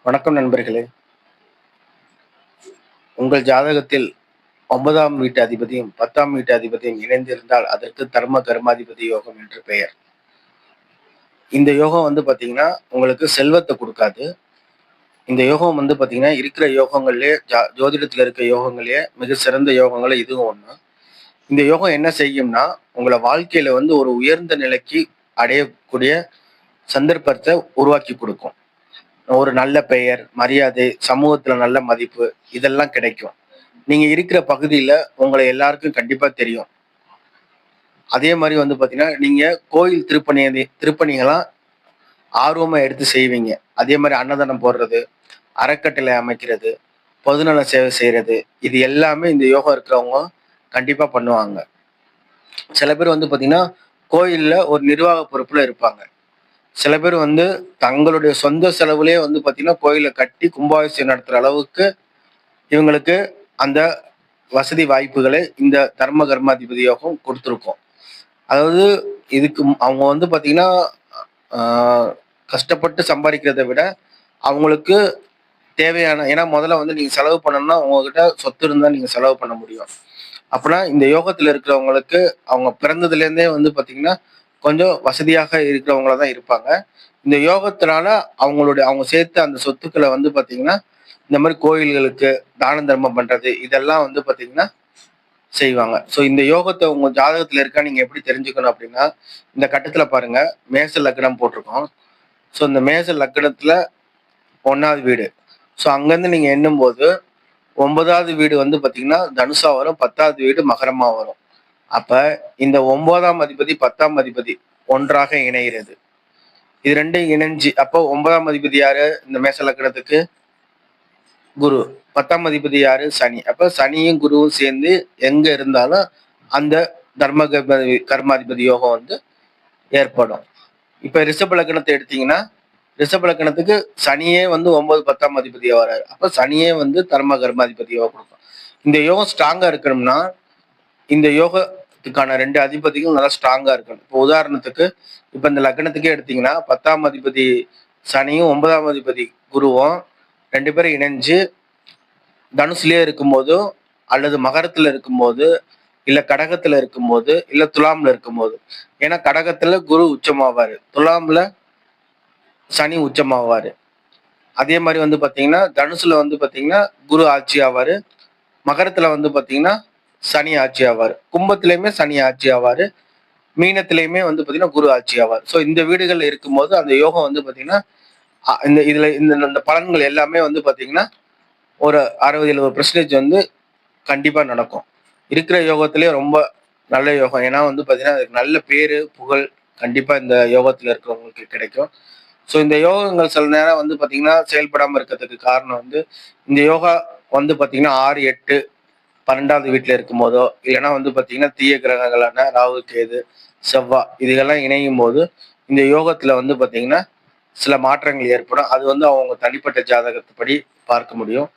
வணக்கம் நண்பர்களே. உங்கள் ஜாதகத்தில் 9ஆம் வீட்டு அதிபதியும் 10ஆம் வீட்டு அதிபதியும் இணைந்திருந்தால் அதற்கு தர்ம கர்மாதிபதி யோகம் என்று பெயர். இந்த யோகம் பார்த்தீங்கன்னா, உங்களுக்கு செல்வத்தை குடுக்காது. இந்த யோகம் பார்த்தீங்கன்னா, இருக்கிற யோகங்கள்லயே ஜோதிடத்துல இருக்க யோகங்கள்லயே மிக சிறந்த யோகங்கள்ல இதுவும் ஒண்ணு. இந்த யோகம் என்ன செய்யும்னா, உங்கள வாழ்க்கையில ஒரு உயர்ந்த நிலைக்கு அடையக்கூடிய சந்தர்ப்பத்த உருவாக்கி குடுக்கும். ஒரு நல்ல பெயர், மரியாதை, சமூகத்துல நல்ல மதிப்பு இதெல்லாம் கிடைக்கும். நீங்க இருக்கிற பகுதியில உங்களை எல்லாருக்கும் கண்டிப்பா தெரியும். அதே மாரி பாத்தீங்கன்னா, நீங்க கோயில் திருப்பணிகள்லாம் ஆர்வமா எடுத்து செய்வீங்க. அதே மாரி அன்னதானம் போடுறது, அறக்கட்டளை அமைக்கிறது, பொதுநல சேவை செய்யறது, இது எல்லாமே இந்த யோகம் இருக்கிறவங்க கண்டிப்பா பண்ணுவாங்க. சில பேர் பாத்தீங்கன்னா, கோயில்ல ஒரு நிர்வாக பொறுப்புல இருப்பாங்க. சில பேர் தங்களுடைய சொந்த செலவுலயே பாத்தீங்கன்னா, கோயில கட்டி கும்பாபிஷேகம் நடத்துற அளவுக்கு இவங்களுக்கு அந்த வசதி வாய்ப்புகளை இந்த தர்ம கர்மாதிபதி யோகம் கொடுத்துருக்கும். அதாவது இதுக்கு அவங்க பாத்தீங்கன்னா கஷ்டப்பட்டு சம்பாதிக்கிறதை விட அவங்களுக்கு தேவையான, ஏன்னா முதல்ல நீங்க செலவு பண்ணணும்னா உங்ககிட்ட சொத்து இருந்தா நீங்க செலவு பண்ண முடியும். அப்படின்னா இந்த யோகத்துல இருக்கிறவங்களுக்கு அவங்க பிறந்ததுல இருந்தே பாத்தீங்கன்னா கொஞ்சம் வசதியாக இருக்கிறவங்கள தான் இருப்பாங்க. இந்த யோகத்தினால அவங்க சேர்த்த அந்த சொத்துக்களை பாத்தீங்கன்னா இந்த மாதிரி கோயில்களுக்கு தான தர்மம் பண்றது இதெல்லாம் பாத்தீங்கன்னா செய்வாங்க. ஸோ இந்த யோகத்தை உங்க ஜாதகத்துல இருக்கா நீங்க எப்படி தெரிஞ்சுக்கணும் அப்படின்னா, இந்த கட்டத்துல பாருங்க, மேச லக்னம் போட்டிருக்கோம். ஸோ இந்த மேச லக்னத்துல 1வது வீடு. ஸோ அங்கிருந்து நீங்க எண்ணும் போது 9வது வீடு பாத்தீங்கன்னா தனுசா வரும், 10வது வீடு மகரமா வரும். அப்ப இந்த 9ஆம் அதிபதி 10ஆம் அதிபதி ஒன்றாக இணைகிறது. இது ரெண்டும் இணைஞ்சு அப்போ 9ஆம் அதிபதி யாரு இந்த மேச லக்னத்துக்கு? குரு. 10ஆம் அதிபதி யாரு? சனி. அப்ப சனியும் குருவும் சேர்ந்து எங்க இருந்தாலும் அந்த தர்ம கர்மாதிபதி யோகம் ஏற்படும். இப்ப ரிஷப லக்னத்தை எடுத்தீங்கன்னா, ரிஷப லக்னத்துக்கு சனியே 9 10ஆம் அதிபதியா வராரு. அப்ப சனியே தர்ம கர்மாதிபதி யோகம் கொடுக்கும். இந்த யோகம் ஸ்ட்ராங்கா இருக்கணும்னா இந்த யோகத்துக்கான 2 அதிபதிகள் நல்லா ஸ்ட்ராங்கா இருக்கணும். இப்போ உதாரணத்துக்கு இப்ப இந்த லக்னத்துக்கே எடுத்தீங்கன்னா 10ஆம் அதிபதி சனியும் 9ஆம் அதிபதி குருவும் 2 பேரும் இணைஞ்சு தனுசுலயே இருக்கும்போது, அல்லது மகரத்துல இருக்கும்போது, இல்ல கடகத்துல இருக்கும்போது, இல்ல துலாம்ல இருக்கும்போது. ஏன்னா கடகத்துல குரு உச்சமாவாரு, துலாம்ல சனி உச்சமாவாரு. அதே மாதிரி பாத்தீங்கன்னா தனுசுல பாத்தீங்கன்னா குரு ஆட்சி ஆவாரு, மகரத்துல பாத்தீங்கன்னா சனி ஆட்சி ஆவாரு, கும்பத்திலயுமே சனி ஆட்சி ஆவாரு, மீனத்திலயுமே பாத்தீங்கன்னா குரு ஆட்சி ஆவார். ஸோ இந்த வீடுகள் இருக்கும்போது அந்த யோகம் பாத்தீங்கன்னா இந்த இதுல இந்த பலன்கள் எல்லாமே பாத்தீங்கன்னா ஒரு 60-70% கண்டிப்பா நடக்கும். இருக்கிற யோகத்திலேயே ரொம்ப நல்ல யோகம். ஏன்னா பாத்தீங்கன்னா அதுக்கு நல்ல பேரு புகழ் கண்டிப்பா இந்த யோகத்துல இருக்கிறவங்களுக்கு கிடைக்கும். ஸோ இந்த யோகங்கள் சில நேரம் பாத்தீங்கன்னா செயல்படாம இருக்கிறதுக்கு காரணம் இந்த யோகா பாத்தீங்கன்னா 6, 8, 12வது வீட்டுல இருக்கும் போதோ, இல்லைன்னா பாத்தீங்கன்னா தீய கிரகங்களான ராகு, கேது, செவ்வாய் இதுகெல்லாம் இணையும் போது இந்த யோகத்துல பாத்தீங்கன்னா சில மாற்றங்கள் ஏற்படும். அது அவங்க தனிப்பட்ட ஜாதகத்துப்படி பார்க்க முடியும்.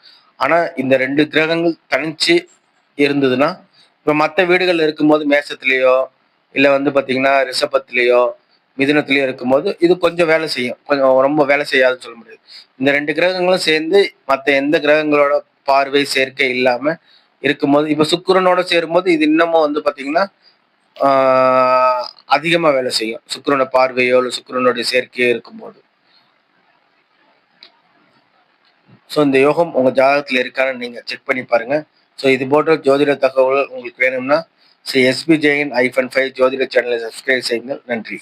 ஆனா இந்த 2 கிரகங்கள் தனிச்சு இருந்ததுன்னா, இப்ப மற்ற வீடுகள் இருக்கும்போது மேசத்திலேயோ இல்ல பாத்தீங்கன்னா ரிஷபத்திலேயோ மிதுனத்திலேயோ இருக்கும்போது இது கொஞ்சம் வேலை செய்யும், கொஞ்சம் ரொம்ப வேலை செய்யாதுன்னு சொல்ல முடியாது. இந்த 2 கிரகங்களும் சேர்ந்து மற்ற எந்த கிரகங்களோட பார்வை சேர்க்கை இல்லாம இருக்கும்போது, இப்ப சுக்கிரனோட சேரும்போது இது இன்னமும் பாத்தீங்கன்னா அதிகமா வேலை செய்யும். சுக்கிரனோட பார்வையோ இல்ல சுக்கிரனுடைய சேர்க்கையோ இருக்கும்போது. ஸோ இந்த யோகம் உங்க ஜாதகத்துல இருக்கான்னு நீங்க செக் பண்ணி பாருங்க. ஸோ இது போன்ற ஜோதிட தகவல் உங்களுக்கு வேணும்னா SB Jain -5 ஜோதிட சேனலை சப்ஸ்கிரைப் செய்யுங்கள். நன்றி.